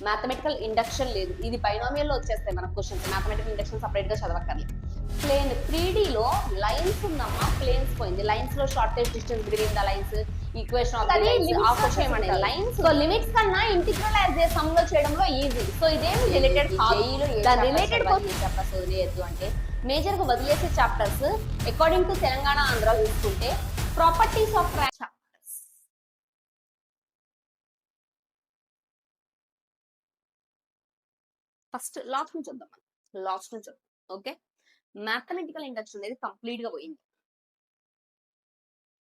Mathematical induction లేదు. ఇది binomial లో వచ్చేస్తాయి మనకు క్వశ్చన్స్. మ్యాథమెటికల్ ఇండక్షన్ సపరేట్ గా చదవక్కర్లేదు. ప్లేన్ 3D లో లైన్స్ ఉందమ్మా, ప్లేన్స్ పోయింది. లైన్స్ లో shortest distance between the lines, equation of the lines, ఆ క్వశ్చన్ ఏమంటారు లైన్స్. సో లిమిట్స్ కన్నా ఇంటిగ్రల్ యాజ్ ఏ సమ్ లో చేయడంలో ఈజీ. సో ఇదేమి రిలేటెడ్ కాదు. రిలేటెడ్ చాప్టర్స్ వదిలేయద్దు అంటే మేజర్ గా వదిలేసే chapters according to Telangana Andhra చూసుకుంటే ప్రాపర్టీస్ ఆఫ్ ఫస్ట్ లాస్ట్ నుంచి వద్దాం. లాస్ట్ నుంచి వద్దాం. ఓకే, మ్యాథమెటికల్ ఇండక్షన్ అనేది కంప్లీట్ గా పోయింది.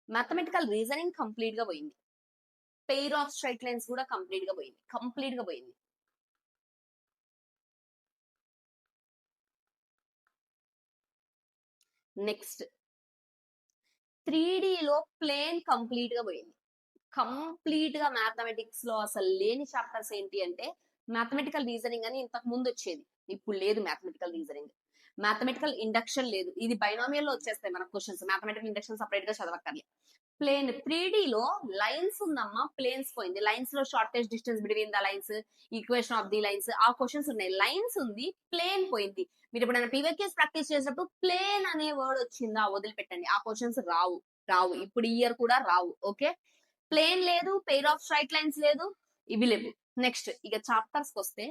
మ్యాథమెటికల్ రీజనింగ్ కంప్లీట్ గా పోయింది. పెయిర్ ఆఫ్ స్ట్రైట్ లైన్స్ కూడా కంప్లీట్ గా పోయింది. కంప్లీట్ గా పోయింది. నెక్స్ట్ 3D లో ప్లేన్ కంప్లీట్ గా పోయింది. కంప్లీట్ గా మ్యాథమెటిక్స్ లో అసలు లేని చాప్టర్స్ ఏంటి అంటే మ్యాథమెటికల్ రీజనింగ్ అని ఇంతకు ముందు వచ్చేది, ఇప్పుడు లేదు. మ్యాథమెటికల్ రీజనింగ్, మ్యాథమెటికల్ ఇండక్షన్ లేదు. ఇది బైనామియల్ లో వచ్చేస్తాయి మన క్వశ్చన్స్. మ్యాథమెటికల్ ఇండక్షన్ సపరేట్ గా చదవక్కర్లేదు. ప్లేన్ 3D లో లైన్స్ ఉందమ్మా, ప్లేన్స్ పోయింది. లైన్స్ లో shortest distance between the lines, equation of the lines, ఆ క్వశ్చన్స్ ఉన్నాయి. లైన్స్ ఉంది, ప్లేన్ పోయింది. మీరు ఎప్పుడైనా పీవైక్యూస్ ప్రాక్టీస్ చేసినప్పుడు ప్లేన్ అనే వర్డ్ వచ్చిందా వదిలిపెట్టండి, ఆ క్వశ్చన్స్ రావు. ఇప్పుడు ఇయర్ కూడా రావు. ఓకే, ప్లేన్ లేదు, పెయిర్ ఆఫ్ స్ట్రైట్ లైన్స్ లేదు, ఇవి లేవు. నెక్స్ట్ ఇక చాప్టర్స్ కి వస్తే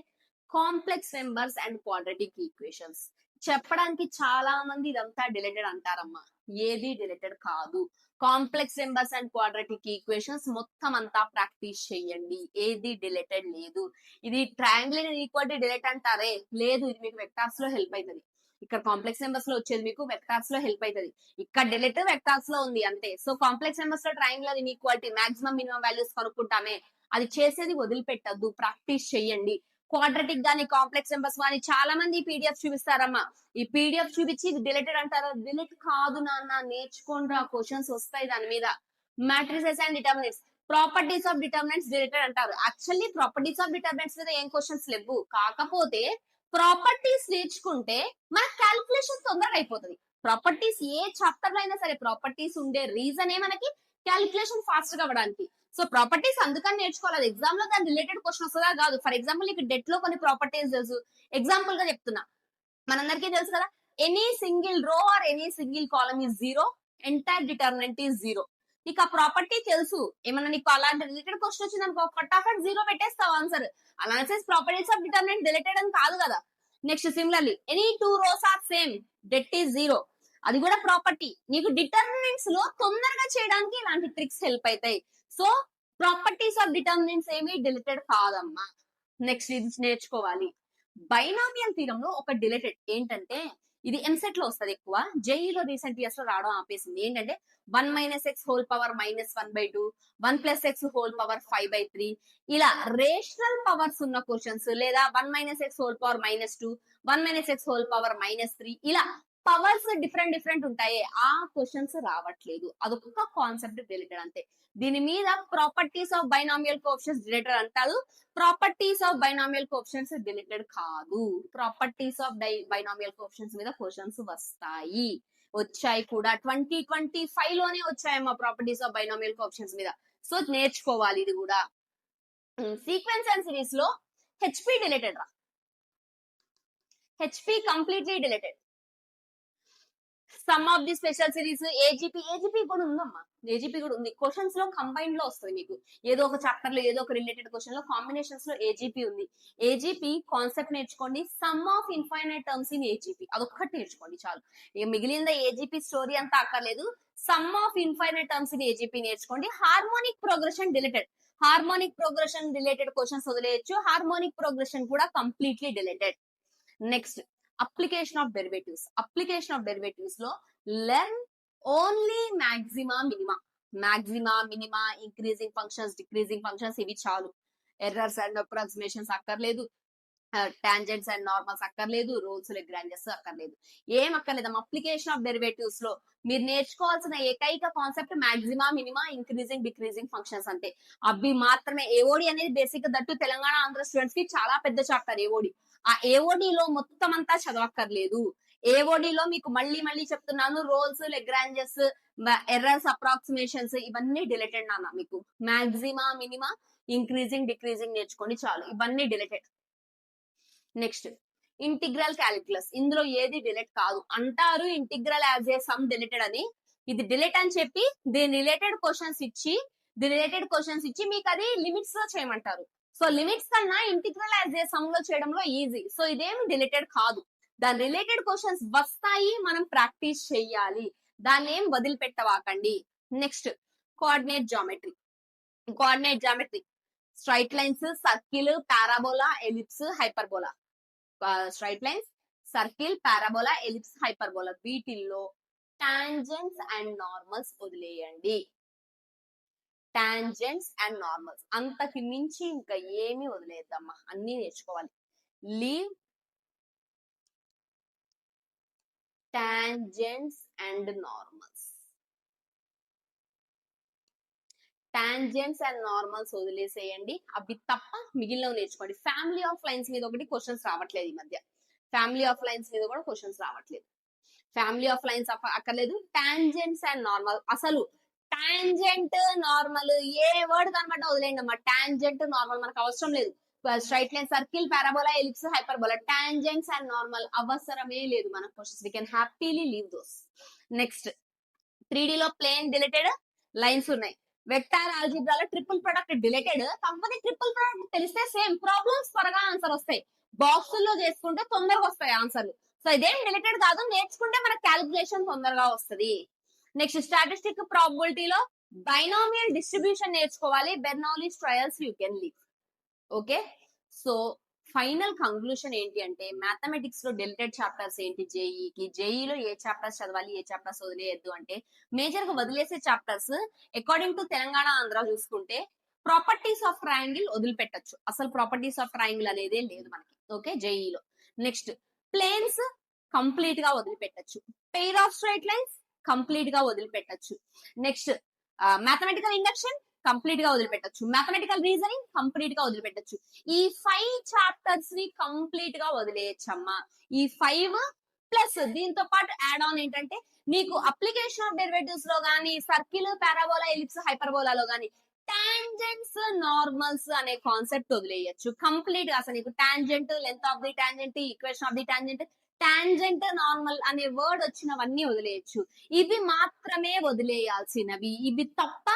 complex numbers and quadratic equations. చెప్పడానికి చాలా మంది ఇదంతా డిలేటెడ్ అంటారమ్మా, ఏది డిలేటెడ్ కాదు. Complex numbers and quadratic equations మొత్తం అంతా ప్రాక్టీస్ చేయండి, ఏది డిలేటెడ్ లేదు. ఇది ట్రయాంగిల్ ఈక్వాలిటీ డిలేట్ అంటారే, లేదు. ఇది మీకు వెక్టార్స్ లో హెల్ప్ అవుతుంది. ఇక్కడ కాంప్లెక్స్ నెంబర్స్ లో వచ్చేది మీకు వెక్టార్స్ లో హెల్ప్ అవుతుంది. ఇక్కడ డిలేట్ వెక్టార్స్ లో ఉంది అంతే. సో కాంప్లెక్స్ నెంబర్స్ లో triangular inequality maximum minimum values కనుక్కుంటామే, అది చేసేది వదిలిపెట్టద్దు, ప్రాక్టీస్ చెయ్యండి. క్వాడ్రాటిక్ గానీ కాంప్లెక్స్ నెంబర్స్ కానీ చాలా మంది పీడిఎఫ్ చూపిస్తారమ్మా. ఈ పీడిఎఫ్ చూపించి ఇది డిలేటెడ్ అంటారా, డిలేట్ కాదు నాన్న, నేర్చుకోండి, క్వశ్చన్స్ వస్తాయి దాని మీద. Matrices and determinants, properties of determinants dilated అంటారు. యాక్చువల్లీ ప్రాపర్టీస్ ఆఫ్ డిటర్మినెంట్స్ మీద ఏం క్వశ్చన్స్ లేవు, కాకపోతే ప్రాపర్టీస్ నేర్చుకుంటే మన క్యాలిక్యులేషన్ తొందరగా అయిపోతుంది. ప్రాపర్టీస్ ఏ చాప్టర్ లో అయినా సరే ప్రాపర్టీస్ ఉండే రీజనే మనకి క్యాలిక్యులేషన్ ఫాస్ట్ గా అవ్వడానికి. సో ప్రాపర్టీస్ అందుకని నేర్చుకోవాలి. ఎగ్జామ్ లో దాని రిలేటెడ్ క్వశ్చన్ వస్తుందా కాదు. ఫర్ ఎగ్జాంపుల్ నీకు డెట్ లో కొన్ని ప్రాపర్టీస్ తెలుసు. ఎగ్జాంపుల్ గా చెప్తున్నా, మనందరికీ తెలుసు కదా, ఎనీ సింగిల్ రో or any single column is zero, entire determinant is zero. నీకు ఆ ప్రాపర్టీ తెలుసు. ఏమన్నా నీకు అలాంటి రిలేటెడ్ క్వశ్చన్ వచ్చింది అనుకో, ఫటాఫట్ జీరో పెట్టేస్తావు ఆన్సర్. అలా ప్రాపర్టీస్ ఆఫ్ డిటర్మినెంట్ డిలేటెడ్ అని కాదు కదా. Next similarly any two rows are same, det is zero, అది కూడా ప్రాపర్టీ. నీకు డిటర్మినెంట్స్ లో తొందరగా చేయడానికి ఇలాంటి ట్రిక్స్ హెల్ప్ అవుతాయి. సో ప్రాపర్టీస్ ఆఫ్ డిటర్మినెంట్స్ ఏమీ డిలేటెడ్ కాదమ్మా. నెక్స్ట్ ఇది నేర్చుకోవాలి. బైనామియల్ థీరం లో ఒక డిలేటెడ్ ఏంటంటే, ఇది ఎంసెట్ లో వస్తుంది ఎక్కువ, జేఈలో రీసెంట్ ఇయర్స్ లో రావడం ఆపేసింది. ఏంటంటే 1 - x whole power -1/2, 1 + x whole power 5/3, ఇలా రేషనల్ పవర్స్ ఉన్న క్వశ్చన్స్, లేదా 1 - x whole power -2, 1 - x whole power -3, ఇలా పవర్స్ డిఫరెంట్ ఉంటాయి. ఆ క్వశ్చన్స్ రావట్లేదు, అదొక కాన్సెప్ట్ రిలేటెడ్ అంతే. దీని మీద properties of binomial coefficients related అంటారు. Properties of binomial coefficients related కాదు. ప్రాపర్టీస్ ఆఫ్ బైనామియల్ కోఎఫిషియెంట్స్ మీద క్వశ్చన్స్ వస్తాయి, వచ్చాయి కూడా. 2025 లోనే వచ్చాయమ్మా ప్రాపర్టీస్ ఆఫ్ బైనామియల్ కోఎఫిషియెంట్స్ మీద. సో నేర్చుకోవాలి ఇది కూడా. సీక్వెన్స్ అండ్ సిరీస్ లో హెచ్పి డిలేటెడ్ రా, HP completely deleted. Sum of the special series, AGP కూడా ఉందమ్మా. ఏజీపీ కూడా ఉంది. క్వశ్చన్స్ లో కంబైన్ లో వస్తుంది మీకు. ఏదో ఒక చాప్టర్ లో ఏదో ఒక రిలేటెడ్ క్వశ్చన్ లో కాంబినేషన్స్ లో ఏజీపీ ఉంది. ఏజీపీ కాన్సెప్ట్ నేర్చుకోండి. Sum of infinite terms in AGP, అదొక్కటి నేర్చుకోండి చాలు. ఇక మిగిలిన ఏజీపీ స్టోరీ అంతా అక్కర్లేదు. Sum of infinite terms in AGP నేర్చుకోండి. Harmonic progression deleted, harmonic progression related questions వదిలేయచ్చు. హార్మోనిక్ ప్రోగ్రెషన్ కూడా completely deleted. Next application of derivatives. Application of derivatives లో learn only maxima minima, increasing functions, decreasing functions, ఇవి చాలు. Errors and approximations అక్కర్లేదు, tangents and normals అక్కర్లేదు, rules Lagrange's అక్కర్లేదు, ఏం అక్కర్లేదు. అప్లికేషన్ ఆఫ్ డెరివేటివ్స్ లో మీరు నేర్చుకోవాల్సిన ఏకైక concept maxima minima, increasing decreasing functions అంతే. అవి మాత్రమే. ఏఓడి అనేది basic that Telangana Andhra students కి చాలా పెద్ద చాప్టర్ ఏఓడి. ఆ ఏఓడిలో మొత్తం అంతా చదవక్కర్లేదు. ఏఓడిలో మీకు మళ్ళీ చెప్తున్నాను, రోల్స్ లెగ్రాంజెస్, ఎర్రర్స్, అప్రాక్సిమేషన్స్, ఇవన్నీ డిలేటెడ్ నాన్న. మీకు మాక్సిమా మినిమా, ఇంక్రీజింగ్ డిక్రీజింగ్ నేర్చుకోండి చాలు, ఇవన్నీ డిలీటెడ్. నెక్స్ట్ ఇంటిగ్రల్ క్యాలిక్యులస్, ఇందులో ఏది డిలీట్ కాదు అంటారు. Integral as a some deleted అని, ఇది డిలీట్ అని చెప్పి దీని రిలేటెడ్ క్వశ్చన్స్ ఇచ్చి మీకు అది లిమిట్స్ లో చేయమంటారు. సో లిమిట్స్ కన్నా ఇంటిగ్రల్ యాజ్ ఏ సమ్ లో చేయడంలో ఈజీ. సో ఇదేమి డిలీటెడ్ కాదు, దాని రిలేటెడ్ క్వశ్చన్స్ వస్తాయి, మనం ప్రాక్టీస్ చెయ్యాలి, దాన్ని ఏం వదిలిపెట్టవాకండి. Next coordinate geometry, straight lines, circle, parabola, ellipse, hyperbola. Straight lines, circle, parabola, ellipse, hyperbola, వీటిల్లో టాంజెంట్స్ అండ్ నార్మల్స్ వదిలేయండి. టాంజెంట్స్ అండ్ నార్మల్స్, అంతకి మించి ఇంకా ఏమి వదిలేద్దామా, అన్ని నేర్చుకోవాలి. Leave tangents and normals, tangents and normals వదిలేసేయండి, అవి తప్ప మిగిలినవి నేర్చుకోండి. ఫ్యామిలీ ఆఫ్ లైన్స్ మీద ఒకటి క్వశ్చన్స్ రావట్లేదు ఈ మధ్య, ఫ్యామిలీ ఆఫ్ లైన్స్ మీద కూడా క్వశ్చన్స్ రావట్లేదు. ఫ్యామిలీ ఆఫ్ లైన్స్ అక్కర్లేదు. టాంజెంట్స్ అండ్ నార్మల్, అసలు టాంజెంట్ నార్మల్ ఏ వర్డ్ కనబడ్డా వదిలేయండి అమ్మా, టాంజెంట్ నార్మల్ మనకు అవసరం లేదు. Straight line, circle, parabola, ellipse, hyperbola, tangents and normal అవసరమే లేదు మన questions, we can happily leave those. Next 3D లో ప్లేన్ డిలీటెడ్ లైన్స్ ఉన్నాయి. వెక్టార్ ఆల్జీబ్రాలో ట్రిపుల్ ప్రొడక్ట్ డిలీటెడ్, కాకపోతే ట్రిపుల్ ప్రొడక్ట్ తెలిస్తే సేమ్ ప్రాబ్లమ్స్ త్వరగా ఆన్సర్ వస్తాయి, బాక్సుల్లో చేసుకుంటే తొందరగా వస్తాయి ఆన్సర్లు. సో ఇదేం డిలీటెడ్ కాదు, నేర్చుకుంటే మన క్యాలిక్యులేషన్ తొందరగా వస్తుంది. నెక్స్ట్ స్టాటిస్టిక్ ప్రాబబిలిటీలో బైనామియల్ డిస్ట్రిబ్యూషన్ నేర్చుకోవాలి, Bernoulli's trials you can leave. Okay, so final conclusion ఏంటి అంటే, మ్యాథమెటిక్స్ లో డిలీటెడ్ చాప్టర్స్ ఏంటి, జేఈలో ఏ చాప్టర్స్ చదవాలి, ఏ చాప్టర్స్ వదిలేయద్దు అంటే, మేజర్ గా వదిలేసే chapters according to Telangana Andhra చూసుకుంటే ప్రాపర్టీస్ ఆఫ్ ట్రయాంగిల్ వదిలిపెట్టచ్చు, అసలు ప్రాపర్టీస్ ఆఫ్ ట్రయాంగిల్ అనేది లేదు మనకి. ఓకే, జేఈలో. నెక్స్ట్ ప్లేన్స్ కంప్లీట్ గా వదిలిపెట్టచ్చు, pair of straight lines complete గా వదిలిపెట్టచ్చు. నెక్స్ట్ మ్యాథమెటికల్ ఇండక్షన్ కంప్లీట్ గా వదిలిపెట్టచ్చు, మ్యాథమెటికల్ రీజనింగ్ కంప్లీట్ గా వదిలిపెట్టచ్చు. ఈ 5 చాప్టర్స్ ని కంప్లీట్ గా వదిలేయచ్చమ్మా. ఈ 5 ప్లస్ దీంతో పాటు యాడ్ ఆన్ ఏంటంటే, మీకు అప్లికేషన్ ఆఫ్ డెరివేటివ్స్ లో గానీ, సర్కిల్, పారాబోలా, ఎలిప్స్, హైపర్బోలాలో గానీ టాంజెంట్స్ నార్మల్స్ అనే కాన్సెప్ట్ వదిలేయచ్చు కంప్లీట్ గా. అసలు నీకు tangent, length of the tangent, equation of the tangent, tangent normal అనే వర్డ్ వచ్చినవన్నీ వదిలేయచ్చు. ఇవి మాత్రమే వదిలేయాల్సినవి, ఇవి తప్ప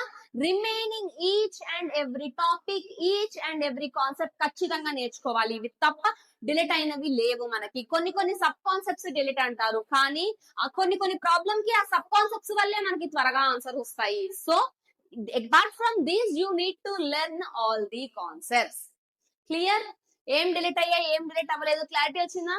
remaining each and every topic, each and every concept ఖచ్చితంగా నేర్చుకోవాలి. ఇవి తప్ప డిలీట్ అయినవి లేవు మనకి. కొన్ని సబ్ కాన్సెప్ట్స్ డిలీట్ అంటారు, కానీ కొన్ని ప్రాబ్లమ్ కి ఆ సబ్ కాన్సెప్ట్స్ వల్లే మనకి త్వరగా ఆన్సర్ వస్తాయి. So apart from these you need to learn all the concepts. Clear? ఏం డిలీట్ అయ్యా, ఏం డిలీట్ అవ్వలేదు, క్లారిటీ వచ్చిందా?